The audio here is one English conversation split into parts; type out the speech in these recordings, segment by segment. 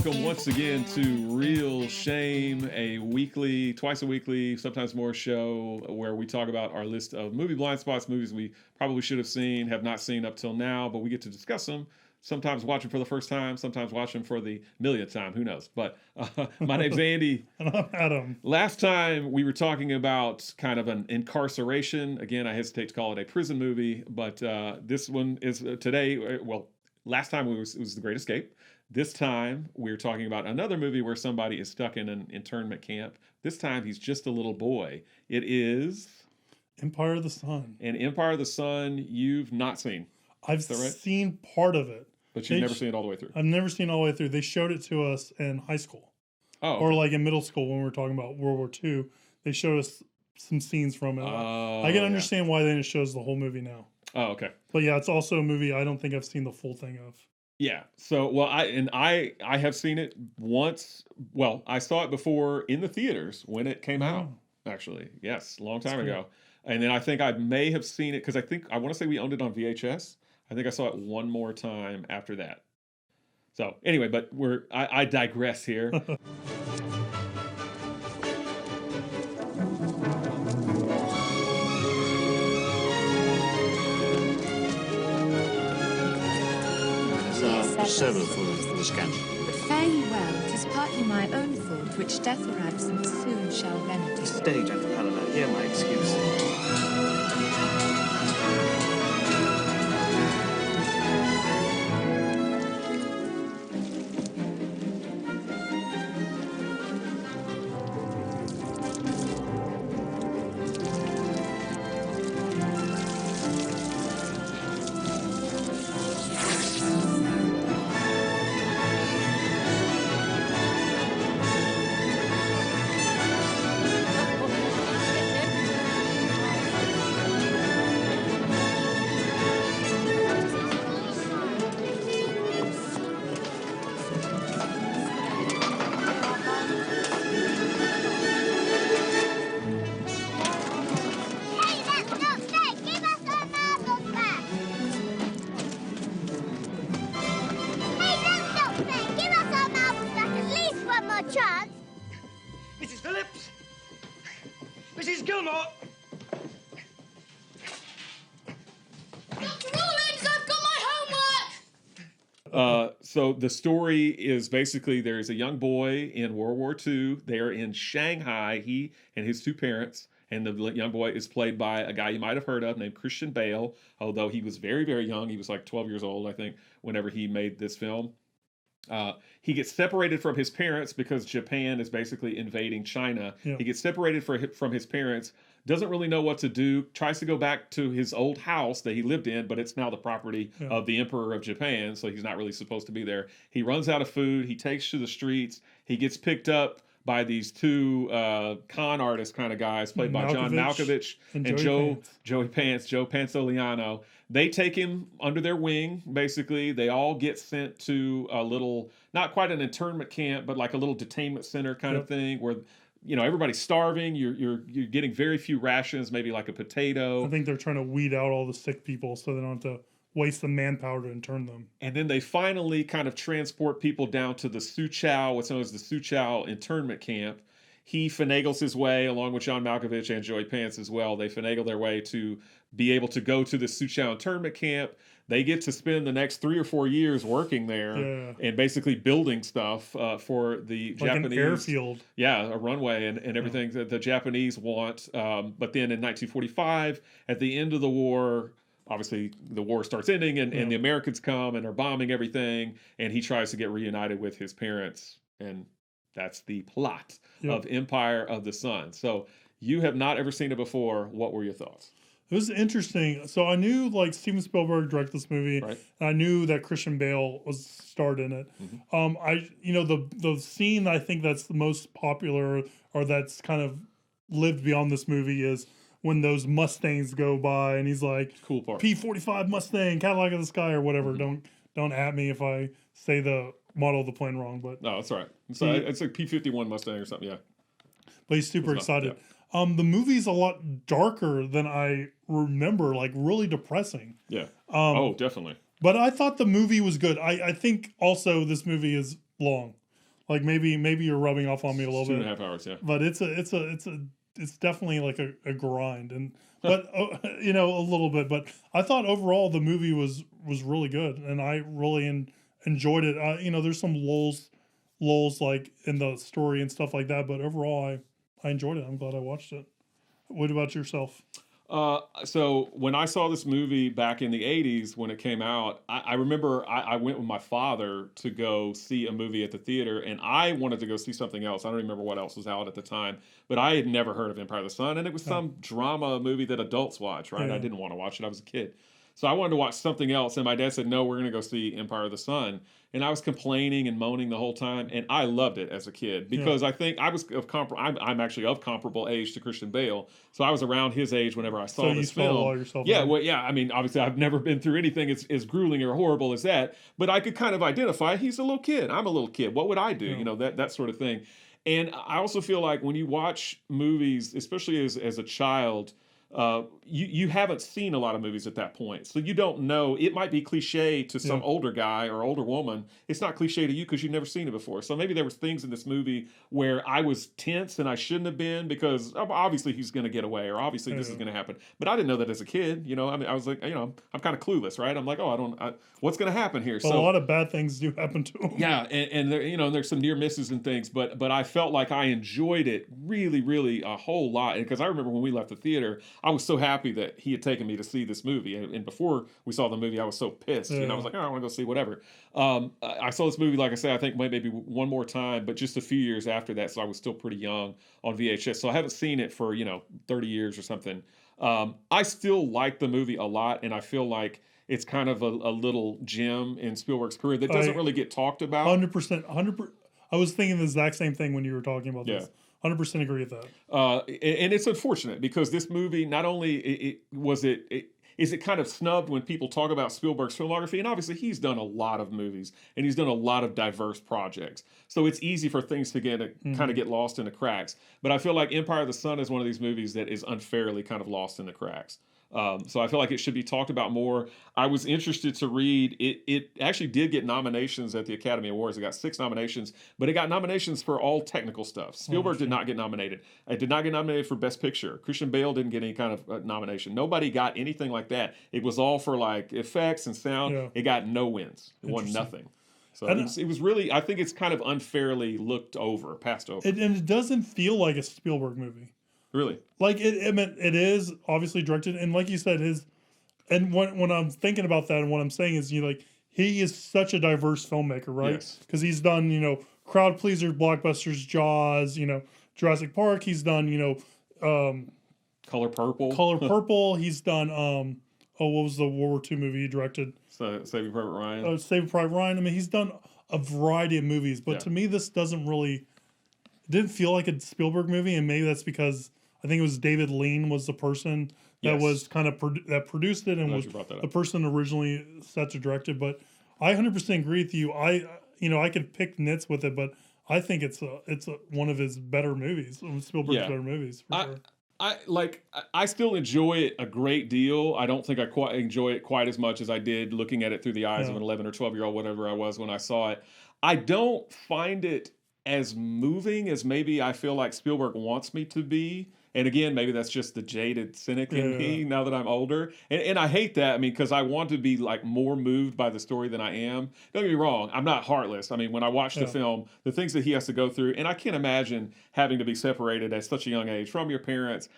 welcome once again to Real Shame, a weekly, twice a weekly, sometimes more show where we talk about our list of movie blind spots, movies we probably should have seen, have not seen up till now, but we get to discuss them. Sometimes watch them for the first time, sometimes watch them for the millionth time, who knows. But my name's Andy. And I'm Adam. Last time we were talking about kind of an incarceration. Again, I hesitate to call it a prison movie, but this one is today, well, last time it was The Great Escape. This time, we're talking about another movie where somebody is stuck in an internment camp. This time, he's just a little boy. It is... Empire of the Sun. And Empire of the Sun, you've not seen. I've seen part of it. But you've never seen it all the way through. I've never seen it all the way through. They showed it to us in high school. Oh. Okay. Or like in middle school when we were talking about World War II. They showed us some scenes from it. I can understand why they didn't show us the whole movie now. Oh, okay. But yeah, it's also a movie I don't think I've seen the full thing of. Yeah. So, well, I have seen it once. Well, I saw it before in the theaters when it came out, actually. Yes, a long time ago. And then I think I may have seen it because I want to say we owned it on VHS. I think I saw it one more time after that. So anyway, but I digress here. Several for the scandal. But fare ye well, 'tis partly my own fault, which death or absence soon shall remedy. Stay, gentle Helena, hear my excuse. Mrs. Phillips! Mrs. Gilmore! Dr. Rawlins, I've got my homework! So the story is basically there's a young boy in World War II. They're in Shanghai, he and his two parents. And the young boy is played by a guy you might have heard of named Christian Bale, although he was very, very young. He was like 12 years old, I think, whenever he made this film. He gets separated from his parents because Japan is basically invading China. Yeah. He gets separated from his parents, doesn't really know what to do, tries to go back to his old house that he lived in, but it's now the property of the Emperor of Japan, so he's not really supposed to be there. He runs out of food. He takes to the streets. He gets picked up by these two con artist kind of guys played by John Malkovich and Joe Pantoliano. They take him under their wing, basically. They all get sent to a little, not quite an internment camp, but like a little detainment center kind of thing where, you know, everybody's starving. You're getting very few rations, maybe like a potato. I think they're trying to weed out all the sick people so they don't have to waste the manpower to intern them. And then they finally kind of transport people down to the Suchow, what's known as the Suchow internment camp. He finagles his way, along with John Malkovich and Joey Pants as well. They finagle their way to be able to go to the Suchow internment camp. They get to spend the next 3 or 4 years working there and basically building stuff for the like Japanese. An airfield. Yeah, a runway and everything that the Japanese want. But then in 1945, at the end of the war, obviously the war starts ending and the Americans come and are bombing everything. And he tries to get reunited with his parents. And that's the plot of Empire of the Sun. So you have not ever seen it before. What were your thoughts? It was interesting. So I knew like Steven Spielberg directed this movie, and I knew that Christian Bale was starred in it. The scene I think that's the most popular or that's kind of lived beyond this movie is when those Mustangs go by and he's like, cool part. P-45 Mustang, Cadillac of the Sky or whatever. Don't at me if I say the model of the plane wrong, but no, that's all right. So it's like P-51 Mustang or something, But he's super excited. The movie's a lot darker than I remember, like really depressing. Yeah. Definitely. But I thought the movie was good. I think also this movie is long. Like maybe you're rubbing off on me a little bit. 2.5 hours, yeah. But it's definitely like a grind, and but you know, a little bit. But I thought overall the movie was really good, and I really enjoyed it. You know, there's some lulls like in the story and stuff like that, but overall I enjoyed it. I'm glad I watched it. What about yourself? So when I saw this movie back in the 80s when it came out, I remember I went with my father to go see a movie at the theater, and I wanted to go see something else. I don't remember what else was out at the time, but I had never heard of Empire of the Sun, and it was some drama movie that adults watch, right? Yeah. I didn't want to watch it. I was a kid. So I wanted to watch something else, and my dad said, no, we're going to go see Empire of the Sun. And I was complaining and moaning the whole time, and I loved it as a kid because I think I was I'm actually of comparable age to Christian Bale, so I was around his age whenever I saw this film. Yourself Yeah, well, yeah. I mean, obviously, I've never been through anything as grueling or horrible as that, but I could kind of identify. He's a little kid. I'm a little kid. What would I do? Yeah. You know, that sort of thing. And I also feel like when you watch movies, especially as a child, you haven't seen a lot of movies at that point. So you don't know. It might be cliche to some older guy or older woman. It's not cliche to you because you've never seen it before. So maybe there was things in this movie where I was tense and I shouldn't have been because obviously he's going to get away or obviously this is going to happen. But I didn't know that as a kid. You know, I mean, I was like, you know, I'm kind of clueless, right? I'm like, what's going to happen here? Well, so a lot of bad things do happen to him. Yeah, and there, you know, there's some near misses and things, but I felt like I enjoyed it really, really a whole lot. Because I remember when we left the theater, I was so happy that he had taken me to see this movie. And before we saw the movie, I was so pissed. You know, I was like, oh, I want to go see whatever. I saw this movie, like I said, I think maybe one more time, but just a few years after that. So I was still pretty young on VHS. So I haven't seen it for, 30 years or something. I still like the movie a lot, and I feel like it's kind of a little gem in Spielberg's career that doesn't really get talked about. 100%. I was thinking the exact same thing when you were talking about this. 100% agree with that. And it's unfortunate because this movie, not only is it kind of snubbed when people talk about Spielberg's filmography, and obviously he's done a lot of movies and he's done a lot of diverse projects. So it's easy for things to kind of get lost in the cracks. But I feel like Empire of the Sun is one of these movies that is unfairly kind of lost in the cracks. So I feel like it should be talked about more. I was interested to read. It actually did get nominations at the Academy Awards. It got 6 nominations, but it got nominations for all technical stuff. Spielberg did not get nominated. It did not get nominated for Best Picture. Christian Bale didn't get any kind of nomination. Nobody got anything like that. It was all for like effects and sound. Yeah. It got no wins. It won nothing. So it was really, I think it's kind of unfairly passed over. And it doesn't feel like a Spielberg movie. Really? Like it is obviously directed, and like you said, and when I'm thinking about that, and what I'm saying is, he is such a diverse filmmaker, right? Yes. Because he's done, crowd pleasers, blockbusters, Jaws, Jurassic Park. He's done, Color Purple. Color Purple. He's done, what was the World War II movie he directed? Saving Private Ryan. Saving Private Ryan. I mean, he's done a variety of movies, but to me, this didn't feel like a Spielberg movie, and maybe that's because I think it was David Lean was the person that was kind of that produced it and was the person originally set to direct it. But I 100% agree with you. I could pick nits with it, but I think it's one of his better movies, Spielberg's better movies. For sure. I still enjoy it a great deal. I don't think I quite enjoy it quite as much as I did looking at it through the eyes of an 11 or 12-year-old, whatever I was when I saw it. I don't find it as moving as maybe I feel like Spielberg wants me to be. And again, maybe that's just the jaded cynic in me now that I'm older. And I hate that, because I want to be like more moved by the story than I am. Don't get me wrong, I'm not heartless. I mean, when I watch the film, the things that he has to go through, and I can't imagine having to be separated at such a young age from your parents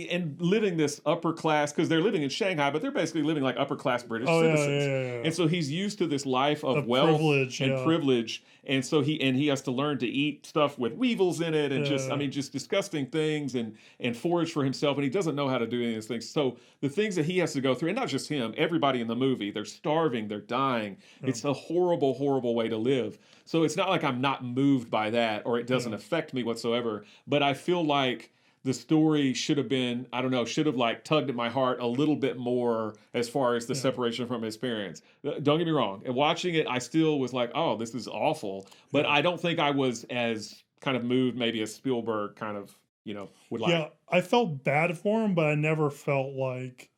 and living this upper class, because they're living in Shanghai, but they're basically living like upper class British citizens. And so he's used to this life of wealth and privilege. And so he has to learn to eat stuff with weevils in it and just disgusting things and forage for himself. And he doesn't know how to do any of these things. So the things that he has to go through, and not just him, everybody in the movie, they're starving, they're dying. It's a horrible, horrible way to live. So it's not like I'm not moved by that or it doesn't affect me whatsoever. But I feel like the story should have like tugged at my heart a little bit more as far as the separation from his parents. Don't get me wrong. And watching it, I still was like, oh, this is awful. But I don't think I was as kind of moved maybe as Spielberg kind of, would like. Yeah, I felt bad for him, but I never felt like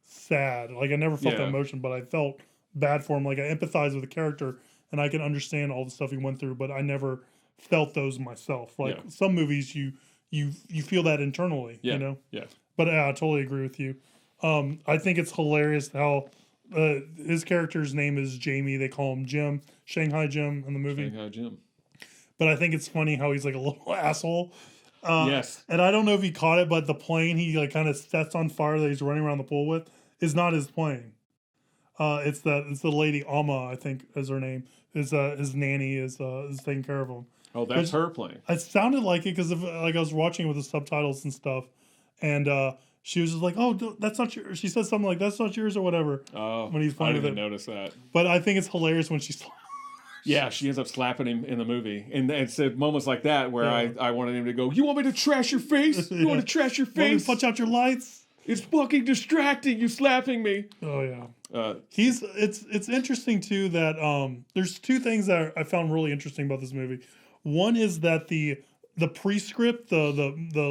sad. Like I never felt that emotion, but I felt bad for him. Like I empathized with the character and I can understand all the stuff he went through, but I never felt those myself. Like some movies, you feel that internally, you know. Yeah. But I totally agree with you. I think it's hilarious how his character's name is Jamie. They call him Jim, Shanghai Jim in the movie. Shanghai Jim. But I think it's funny how he's like a little asshole. Yes. And I don't know if he caught it, but the plane he like kind of sets on fire that he's running around the pool with is not his plane. It's the lady Alma, I think is her name. His nanny is taking care of him. Oh, that's her plane. It sounded like it because like I was watching it with the subtitles and stuff, and she was just like, "Oh, that's not yours." She said something like, "That's not yours" or whatever. Oh, when he's playing I with didn't it. even notice that. But I think it's hilarious when she's. Yeah, she ends up slapping him in the movie. And it's at moments like that where I wanted him to go, "You want me to trash your face? You want to trash your face? Want me to punch out your lights? It's fucking distracting, you slapping me." Oh, yeah. It's interesting, too, that there's two things that I found really interesting about this movie. One is that the prescript, the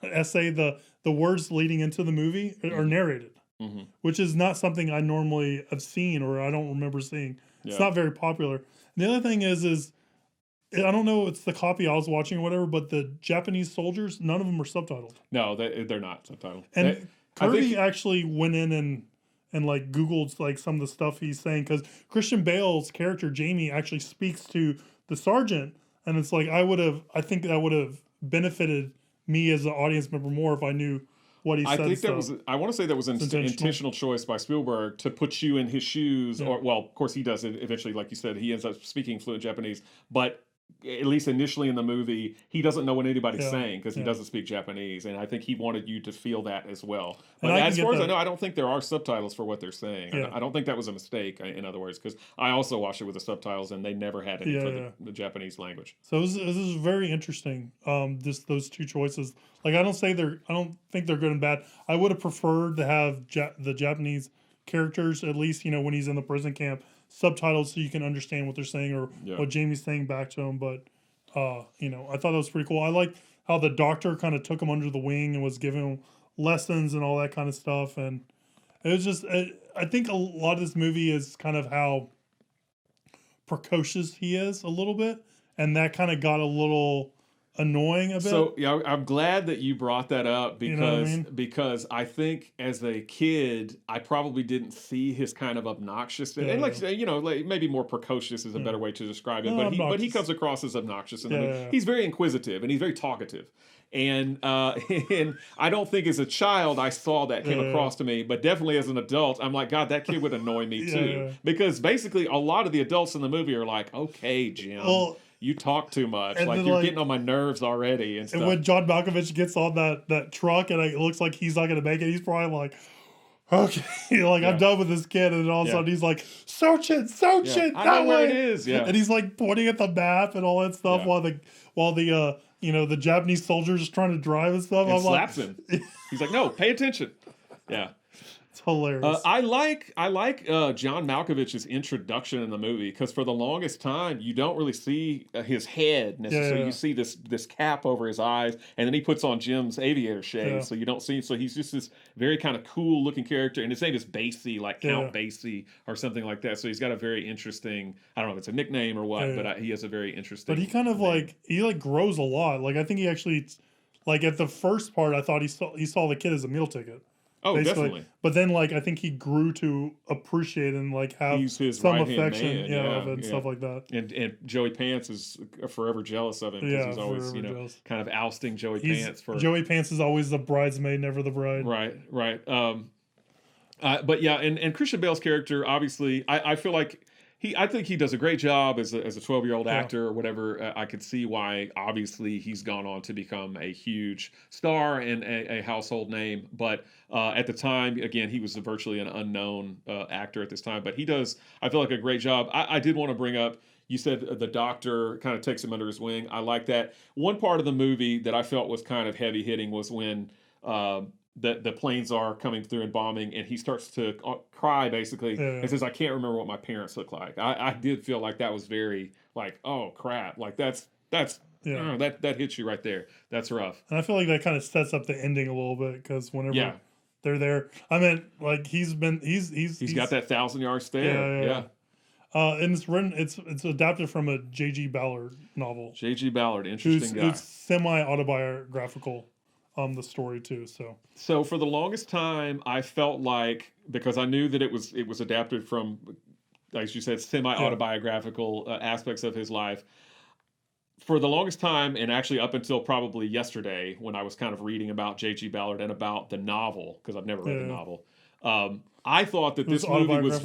essay, the words leading into the movie are narrated. Mm-hmm. Which is not something I normally have seen or I don't remember seeing. It's not very popular. And the other thing is I don't know, it's the copy I was watching or whatever, but the Japanese soldiers, none of them are subtitled. No, they're not subtitled. And Kirby actually went in and like Googled like some of the stuff he's saying, because Christian Bale's character, Jamie, actually speaks to the sergeant. And it's like, I think that would have benefited me as an audience member more if I knew what he said. I think that was. I want to say that was an intentional choice by Spielberg to put you in his shoes. Yeah. Or, well, of course, he does it eventually. Like you said, he ends up speaking fluent Japanese, but at least initially in the movie, he doesn't know what anybody's saying because he doesn't speak Japanese, and I think he wanted you to feel that as well. But as far as I know, I don't think there are subtitles for what they're saying. Yeah. I don't think that was a mistake, in other words, because I also watched it with the subtitles, and they never had any for the Japanese language. So this is very interesting. Those two choices. Like I don't think they're good and bad. I would have preferred to have the Japanese characters, at least when he's in the prison camp, subtitles so you can understand what they're saying or what Jamie's saying back to him. But I thought that was pretty cool. I liked how the doctor kind of took him under the wing and was giving him lessons and all that kind of stuff. And it was just, I think a lot of this movie is kind of how precocious he is a little bit, and that kind of got a little annoying a bit. So I'm glad that you brought that up because because I think as a kid I probably didn't see his kind of obnoxious and like maybe more precocious is a better way to describe it, but he comes across as obnoxious and he's very inquisitive and he's very talkative. And and I don't think as a child I saw that came across to me, but definitely as an adult, I'm like, God, that kid would annoy me too. Because basically a lot of the adults in the movie are like, okay, Jim, you talk too much. Like you're getting on my nerves already and stuff. And when John Malkovich gets on that truck and it looks like he's not going to make it, he's probably like, okay, I'm done with this kid. And then all of a sudden he's like, search it, I know where it is. Yeah. And he's like pointing at the map and all that stuff while the the Japanese soldiers is trying to drive and stuff. And slaps him. He's like, no, pay attention. Yeah. It's hilarious. I like John Malkovich's introduction in the movie because for the longest time you don't really see his head necessarily. You see this cap over his eyes, and then he puts on Jim's aviator shades, so you don't see. So he's just this very kind of cool looking character, and his name is Basie, like Count Basie or something like that. So he's got a very interesting. I don't know if it's a nickname or what, but he has a very interesting. But he kind of he grows a lot. Like I think he actually, at the first part, I thought he saw the kid as a meal ticket. Oh, basically. Definitely. But then, I think he grew to appreciate and have He's his some right-hand affection, man. and stuff like that. And Joey Pants is forever jealous of him because he's always, jealous. Kind of ousting Joey Pants for. Joey Pants is always the bridesmaid, never the bride. Right. But yeah, and Christian Bale's character, obviously, I feel like. I think he does a great job as a 12-year-old actor or whatever. I could see why, obviously, he's gone on to become a huge star and a household name. But at the time, again, he was virtually an unknown actor at this time. But he does, I feel like, a great job. I did want to bring up, you said the doctor kind of takes him under his wing. I like that. One part of the movie that I felt was kind of heavy-hitting was when the planes are coming through and bombing, and he starts to cry basically and says, "I can't remember what my parents look like." I did feel like that was very oh crap, that's that hits you right there. That's rough. And I feel like that kind of sets up the ending a little bit because whenever they're there, I mean, he's got that 1,000-yard stare. And it's written. It's adapted from a J.G. Ballard novel. J.G. Ballard, interesting guy. It's semi-autobiographical. The story too. So for the longest time, I felt like, because I knew that it was adapted from, as you said, semi-autobiographical aspects of his life. For the longest time, and actually up until probably yesterday, when I was kind of reading about J.G. Ballard and about the novel, because I've never read the novel, I thought that this movie was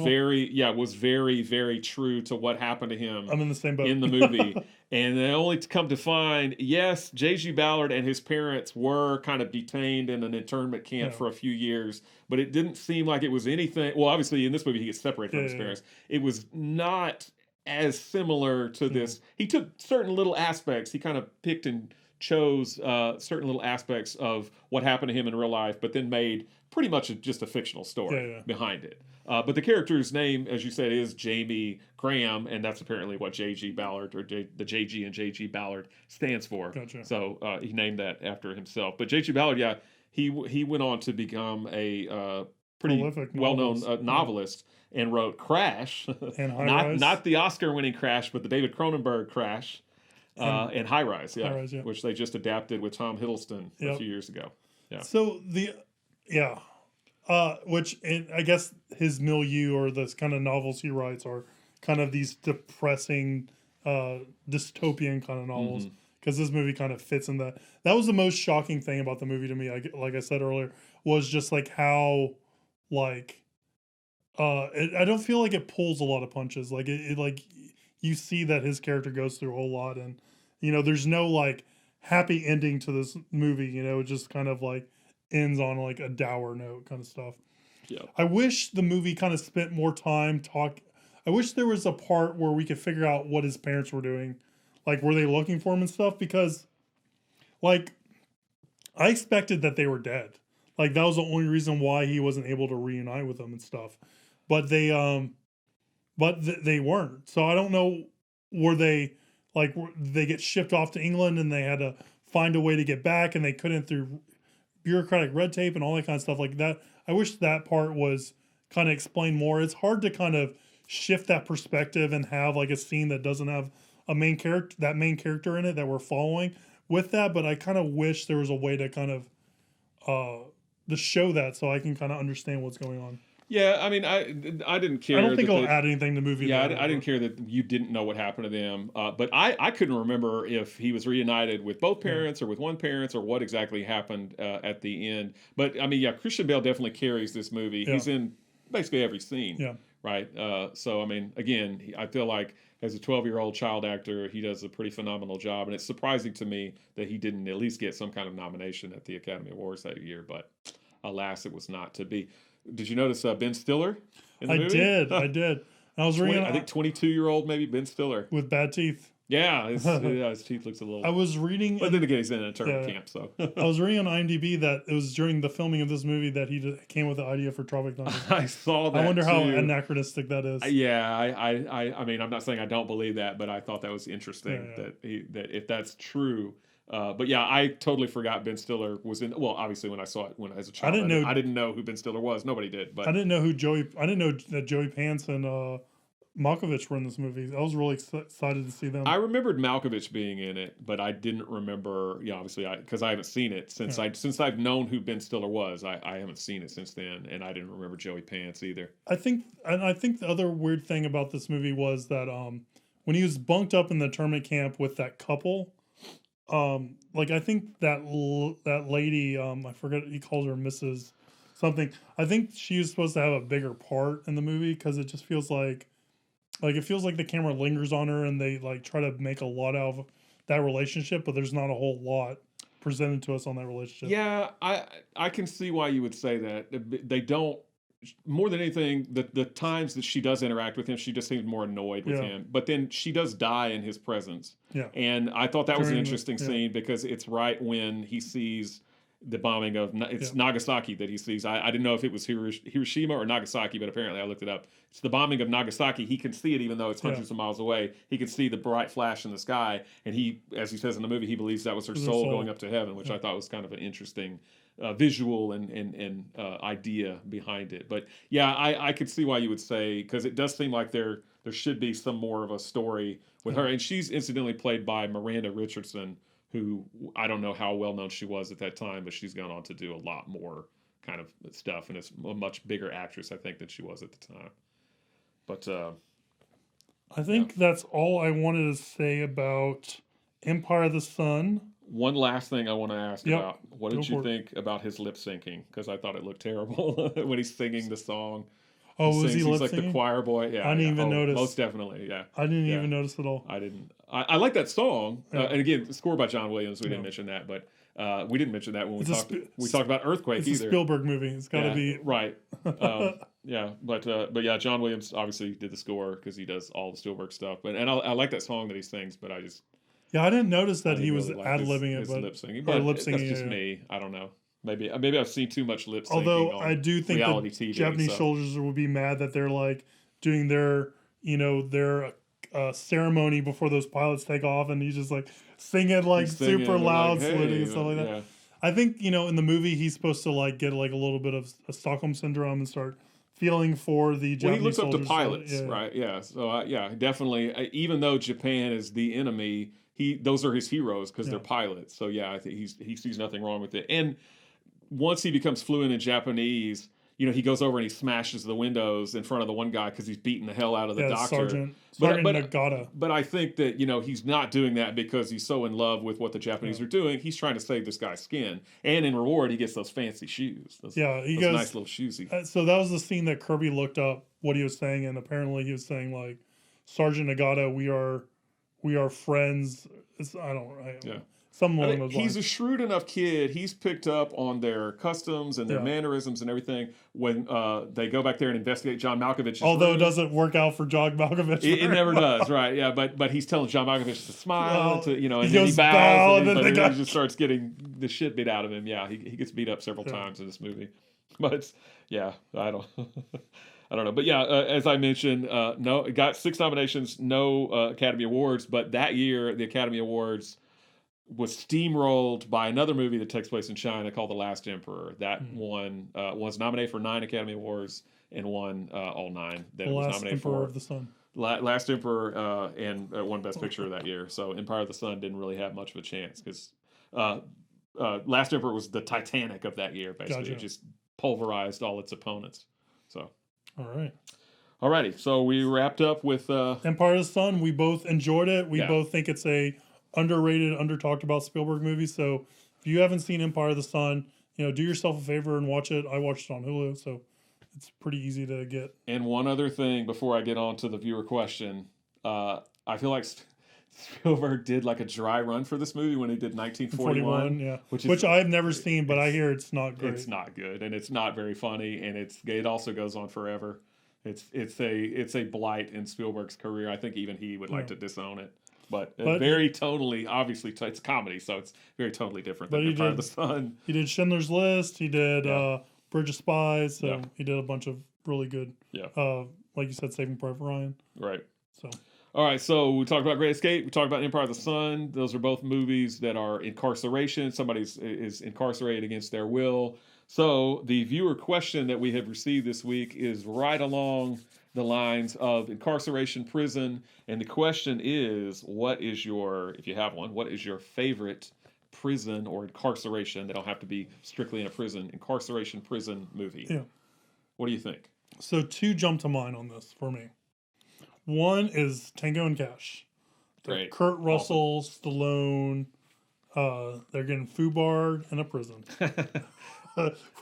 very, very true to what happened to him. I'm in the same boat. In the movie. And then only to come to find, yes, J.G. Ballard and his parents were kind of detained in an internment camp for a few years, but it didn't seem like it was anything. Well, obviously, in this movie, he gets separated from his parents. It was not as similar to this. He took certain little aspects. He kind of picked and chose certain little aspects of what happened to him in real life, but then made pretty much just a fictional story behind it. But the character's name, as you said, is Jamie Graham, and that's apparently what J.G. Ballard, or the J.G. and J.G. Ballard stands for. Gotcha. So he named that after himself. But J.G. Ballard, he went on to become a pretty well-known novelist and wrote Crash, and not the Oscar-winning Crash, but the David Cronenberg Crash, and High Rise, which they just adapted with Tom Hiddleston a few years ago. Yeah. So I guess his milieu, or the kind of novels he writes, are kind of these depressing, dystopian kind of novels. Because this movie kind of fits in that. That was the most shocking thing about the movie to me. Like I said earlier, was just like how, like, I don't feel like it pulls a lot of punches. Like it like you see that his character goes through a whole lot, and there's no like happy ending to this movie. It just kind of like ends on like a dour note kind of stuff. Yeah. I wish the movie kind of spent more time I wish there was a part where we could figure out what his parents were doing. Like, were they looking for him and stuff? Because, like, I expected that they were dead. Like, that was the only reason why he wasn't able to reunite with them and stuff. But they weren't. So I don't know, were they get shipped off to England and they had to find a way to get back, and they couldn't through bureaucratic red tape and all that kind of stuff like that. I wish that part was kind of explained more. It's hard to kind of shift that perspective and have like a scene that doesn't have a main character in it that we're following with that. But I kind of wish there was a way to kind of to show that, so I can kind of understand what's going on. Yeah, I mean, I didn't care. I don't think it'll add anything to the movie. Yeah, I didn't care that you didn't know what happened to them. But I couldn't remember if he was reunited with both parents or with one parent, or what exactly happened at the end. But I mean, yeah, Christian Bale definitely carries this movie. Yeah. He's in basically every scene. Yeah. Right. So I mean, again, I feel like as a 12-year-old child actor, he does a pretty phenomenal job, and it's surprising to me that he didn't at least get some kind of nomination at the Academy Awards that year. But alas, it was not to be. Did you notice Ben Stiller in the movie? I did. I was reading. I think 22-year-old maybe Ben Stiller with bad teeth. Yeah, his teeth looks a little. I was reading, but then again, he's in a internment camp. So I was reading on IMDb that it was during the filming of this movie that he came with the idea for Tropic Thunder. I saw that. I wonder how anachronistic that is. Yeah, I mean, I'm not saying I don't believe that, but I thought that was interesting that if that's true. But yeah, I totally forgot Ben Stiller was in. Well, obviously, when I saw it as a child, I didn't know who Ben Stiller was. Nobody did. But I didn't know that Joey Pants and Malkovich were in this movie. I was really excited to see them. I remembered Malkovich being in it, but I didn't remember. Yeah, obviously, because I haven't seen it since I've known who Ben Stiller was. I haven't seen it since then, and I didn't remember Joey Pants either. I think the other weird thing about this movie was that when he was bunked up in the internment camp with that couple. Like I think that lady, I forget, he calls her Mrs. something. I think she was supposed to have a bigger part in the movie, because it just feels like it feels like the camera lingers on her and they like try to make a lot out of that relationship, but there's not a whole lot presented to us on that relationship. Yeah, I can see why you would say that. They don't. More than anything, the times that she does interact with him, she just seems more annoyed with him. But then she does die in his presence. Yeah. And I thought that was an interesting scene, because it's right when he sees the bombing of Nagasaki that he sees. I didn't know if it was Hiroshima or Nagasaki, but apparently I looked it up. It's the bombing of Nagasaki. He can see it even though it's hundreds of miles away. He can see the bright flash in the sky, and he, as he says in the movie, he believes that was her soul going up to heaven, which I thought was kind of an interesting visual and idea behind it. But yeah, I could see why you would say, because it does seem like there should be some more of a story with her, and she's incidentally played by Miranda Richardson, who I don't know how well known she was at that time, but she's gone on to do a lot more kind of stuff, and is a much bigger actress, I think, than she was at the time. But I think that's all I wanted to say about Empire of the Sun. One last thing I want to ask about. What did you think about his lip syncing? Because I thought it looked terrible when he's singing the song. Oh, was he lip syncing? He's like the choir boy. Yeah, I didn't even notice. Most definitely, yeah. I didn't even notice at all. I didn't. I like that song. And again, scored by John Williams. We didn't mention that, but we didn't mention that when we talked about Earthquake it's either. It's a Spielberg movie. It's got to be right. Yeah, but yeah, John Williams obviously did the score because he does all the Spielberg stuff. But I like that song that he sings, but I didn't notice that he was ad-libbing it, but lip singing. But lip singing. That's just me. I don't know. Maybe I've seen too much lip syncing. Although I do think reality the TV, Japanese soldiers will be mad that they're like doing their ceremony before those pilots take off, and he's just like singing super loud, saluting and stuff like that. Yeah. I think in the movie he's supposed to like get like a little bit of a Stockholm syndrome and start feeling for the Japanese soldiers. He looks up to pilots, right? Yeah. So definitely. Even though Japan is the enemy, those are his heroes because they're pilots. So yeah, I think he sees nothing wrong with it. And once he becomes fluent in Japanese, he goes over and he smashes the windows in front of the one guy because he's beating the hell out of the doctor. Sergeant Nagata. But I think that, he's not doing that because he's so in love with what the Japanese are doing. He's trying to save this guy's skin. And in reward, he gets those fancy shoes. Those nice little shoes. So that was the scene that Kirby looked up what he was saying, and apparently he was saying, like, Sergeant Nagata, we are friends. Something along those lines. He's a shrewd enough kid. He's picked up on their customs and their mannerisms and everything when they go back there and investigate John Malkovich. Although it doesn't work out for John Malkovich. It never does, right? Yeah, but he's telling John Malkovich to smile, and then he bows, and then he just starts getting the shit beat out of him. Yeah, he gets beat up several times in this movie. But I don't know. But as I mentioned, it got 6 nominations, no Academy Awards. But that year, the Academy Awards was steamrolled by another movie that takes place in China called The Last Emperor. That one was nominated for 9 Academy Awards and won all 9. The Last Emperor of the Sun. Last Emperor and won Best Picture that year. So Empire of the Sun didn't really have much of a chance because Last Emperor was the Titanic of that year, basically. Gotcha. It just pulverized all its opponents. So. All right. Alrighty. So we wrapped up with Empire of the Sun. We both enjoyed it. We both think it's a underrated, under-talked about Spielberg movie. So if you haven't seen Empire of the Sun, do yourself a favor and watch it. I watched it on Hulu, so it's pretty easy to get. And one other thing before I get on to the viewer question, I feel like Spielberg did like a dry run for this movie when he did 1941, which I've never seen, but I hear it's not great. It's not good, and it's not very funny, and it also goes on forever. It's a blight in Spielberg's career. I think even he would like to disown it. But very totally, obviously, it's a comedy, so it's very totally different than Empire of the Sun. He did Schindler's List. He did Bridge of Spies. So he did a bunch of really good, like you said, Saving Private Ryan. Right. So. All right, so we talked about Great Escape. We talked about Empire of the Sun. Those are both movies that are incarceration. Somebody is incarcerated against their will. So the viewer question that we have received this week is right along the lines of incarceration, prison, and the question is, if you have one, what is your favorite prison or incarceration? They don't have to be strictly in a prison. Incarceration, prison movie. Yeah. What do you think? So 2 jump to mind on this for me. One is Tango and Cash. Great. Kurt Russell, Stallone. They're getting foobarred in a prison.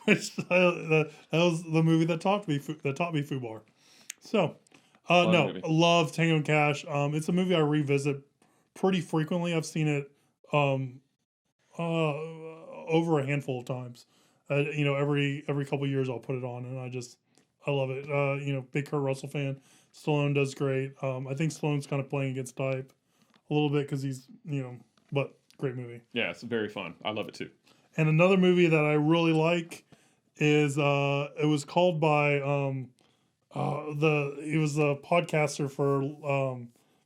Which that was the movie that taught me foobar. So, love Tango and Cash. It's a movie I revisit pretty frequently. I've seen it over a handful of times. Every couple of years I'll put it on, and I love it. Big Kurt Russell fan. Stallone does great. I think Stallone's kind of playing against type a little bit because he's, but great movie. Yeah, it's very fun. I love it too. And another movie that I really like is it was called by he was a podcaster for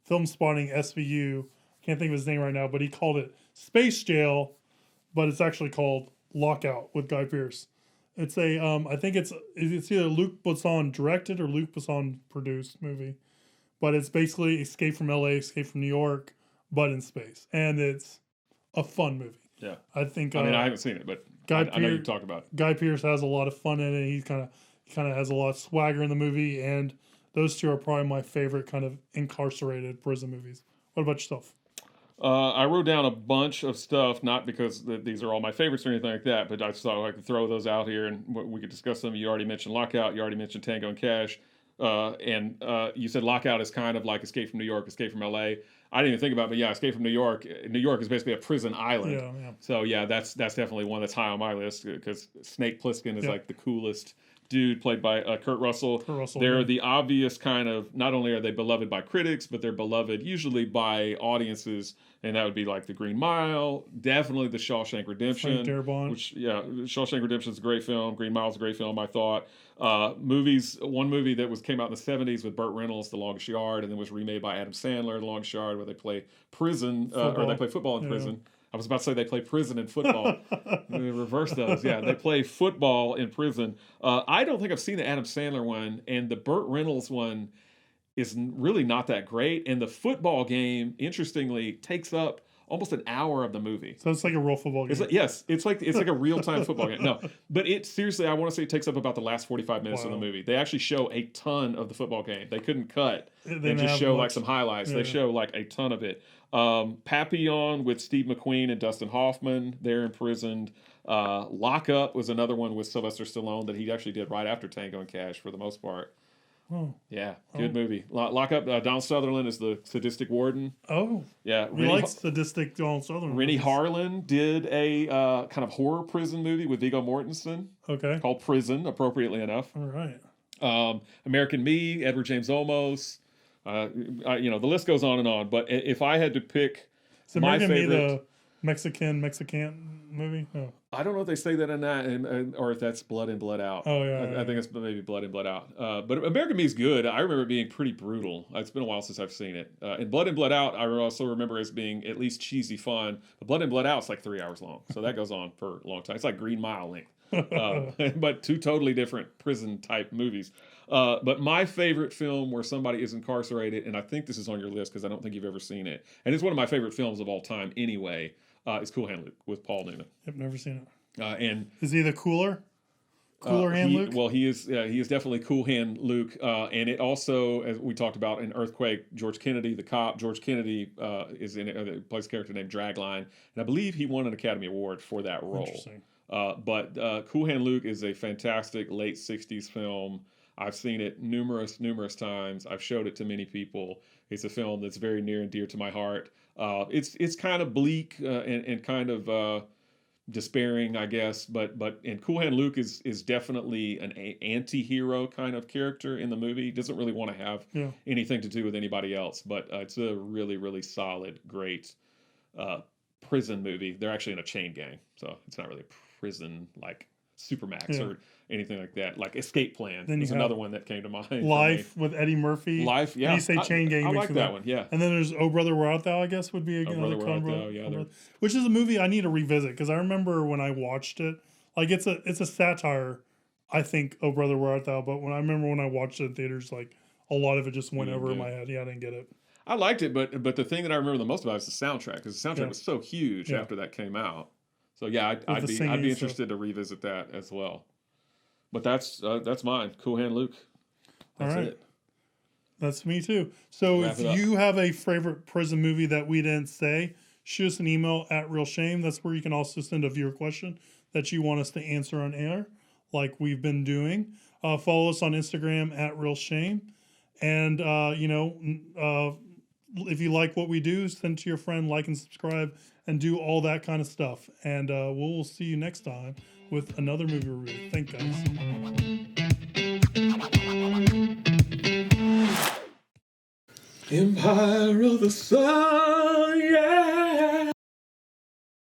Film Spotting SVU. Can't think of his name right now, but he called it Space Jail, but it's actually called Lockout with Guy Pearce. It's a I think it's either Luc Besson directed or Luc Besson produced movie, but it's basically Escape from LA, Escape from New York, but in space, and it's a fun movie. Yeah, I think. I mean, I haven't seen it, but I know you talk about it. Guy Pearce has a lot of fun in it. He kind of has a lot of swagger in the movie, and those two are probably my favorite kind of incarcerated prison movies. What about yourself? I wrote down a bunch of stuff, not because these are all my favorites or anything like that, but I just thought I could throw those out here and we could discuss them. You already mentioned Lockout. You already mentioned Tango and Cash. And you said Lockout is kind of like Escape from New York, Escape from LA. I didn't even think about it, but yeah, Escape from New York. New York is basically a prison island. Yeah. So yeah, that's definitely one that's high on my list because Snake Plissken is like the coolest dude, played by Kurt Russell. They're the obvious kind of, not only are they beloved by critics, but they're beloved usually by audiences, and that would be like The Green Mile, definitely The Shawshank Redemption. Which, Shawshank Redemption is a great film. Green Mile is a great film, I thought. One movie that came out in the 70s with Burt Reynolds, The Longest Yard, and then was remade by Adam Sandler, The Longest Yard, where they play prison, or they play football in prison. I was about to say they play prison in football. Reverse those. Yeah, they play football in prison. I don't think I've seen the Adam Sandler one, and the Burt Reynolds one is really not that great. And the football game, interestingly, takes up almost an hour of the movie. So it's like a real football game. It's like a real-time football game. No, but it seriously, I want to say it takes up about the last 45 minutes of the movie. They actually show a ton of the football game. They couldn't cut and just show like some highlights. They show like a ton of it. Papillon with Steve McQueen and Dustin Hoffman. They're imprisoned. Lockup was another one with Sylvester Stallone that he actually did right after Tango and Cash for the most part. Oh. Yeah, good movie. Lockup, Donald Sutherland is the sadistic warden. Oh. Yeah. We like sadistic Donald Sutherland. Rennie Harlan did a kind of horror prison movie with Viggo Mortensen. Okay. Called Prison, appropriately enough. All right. American Me, Edward James Olmos. The list goes on and on. But if I had to pick my favorite... Me the Mexican movie? No. I don't know if they say that in that, or if that's Blood In, Blood Out. Oh, yeah. I think it's maybe Blood In, Blood Out. But American Me is good. I remember it being pretty brutal. It's been a while since I've seen it. And Blood In, Blood Out, I also remember as being at least cheesy fun. But Blood In, Blood Out is like 3 hours long. So that goes on for a long time. It's like Green Mile length. But two totally different prison-type movies. But my favorite film where somebody is incarcerated, and I think this is on your list because I don't think you've ever seen it, and it's one of my favorite films of all time anyway, is Cool Hand Luke with Paul Newman. I've never seen it. And is he the cooler hand Luke? Well, he is definitely Cool Hand Luke. And it also, as we talked about in Earthquake, George Kennedy, the cop, George Kennedy is in it, plays a character named Dragline, and I believe he won an Academy Award for that role. Interesting. But Cool Hand Luke is a fantastic late 60s film. I've seen it numerous times. I've showed it to many people. It's a film that's very near and dear to my heart. It's kind of bleak and kind of despairing, I guess. But Cool Hand Luke is definitely an anti-hero kind of character in the movie. He doesn't really want to have anything to do with anybody else. But it's a really, really solid, great prison movie. They're actually in a chain gang, so it's not really prison like Supermax or anything like that. Like Escape Plan is another one that came to mind. Life with Eddie Murphy. Life, yeah. And you say chain gang. I like that one, yeah. And then there's Oh Brother Where Art Thou, I guess would be another combo. Which is a movie I need to revisit because I remember when I watched it, like it's a satire, I think, Oh Brother Where Art Thou, but when I watched it in theaters, like a lot of it just went over in my head. Yeah, I didn't get it. I liked it, but the thing that I remember the most about it is the soundtrack, because the soundtrack was so huge after that came out. So yeah, I'd be interested to revisit that as well. But that's mine. Cool Hand Luke. That's it. That's me too. So if you have a favorite prison movie that we didn't say, shoot us an email at Real Shame. That's where you can also send a viewer question that you want us to answer on air, like we've been doing. Follow us on Instagram at Real Shame, and if you like what we do, send it to your friend, like and subscribe, and do all that kind of stuff. And we'll see you next time with another movie review. Thanks, guys. Empire of the Sun, yeah.